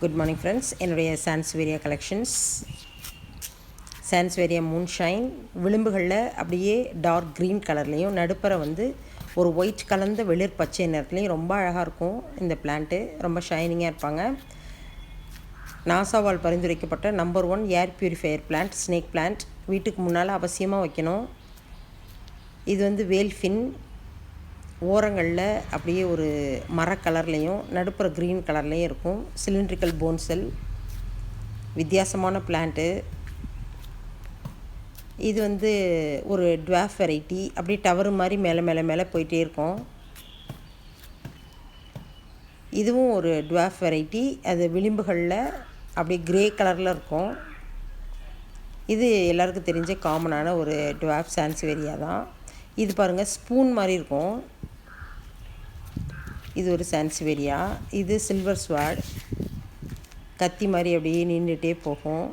Good morning friends. என்னுடைய சான்ஸ்வேரியா collections, சான்ஸ்வேரியா moonshine விளிம்புகளில் அப்படியே டார்க் க்ரீன் கலர்லேயும் நடுப்பற ஒரு ஒயிட் கலந்த வெளிர் பச்சை நிறத்துலையும் ரொம்ப அழகாக இருக்கும். இந்த பிளான்ட்டு ரொம்ப ஷைனிங்காக இருப்பாங்க. நாசாவால் பரிந்துரைக்கப்பட்ட number 1 air purifier plant snake plant. வீட்டுக்கு முன்னால் அவசியமாக வைக்கணும். இது வேல்ஃபின் ஓரங்களில் அப்படியே ஒரு மர கலர்லேயும் நடுப்புற க்ரீன் கலர்லேயும் இருக்கும். சிலிண்ட்ரிக்கல் போன் செல், வித்தியாசமான பிளான்ட்டு. இது ஒரு டுவாஃப் வெரைட்டி. அப்படியே டவர் மாதிரி மேலே மேலே மேலே போயிட்டே இருக்கும். இதுவும் ஒரு டுவாஃப் வெரைட்டி. அது விளிம்புகளில் அப்படியே க்ரே கலரில் இருக்கும். இது எல்லாருக்கும் தெரிஞ்ச காமனான ஒரு டுவாஃப் சான்ஸ்வேரியா தான். இது பாருங்கள், ஸ்பூன் மாதிரி இருக்கும். இது ஒரு சான்ஸ்வேரியா. இது சில்வர் ஸ்வாட், கத்தி மாதிரி அப்படியே நின்றுட்டே போகும்.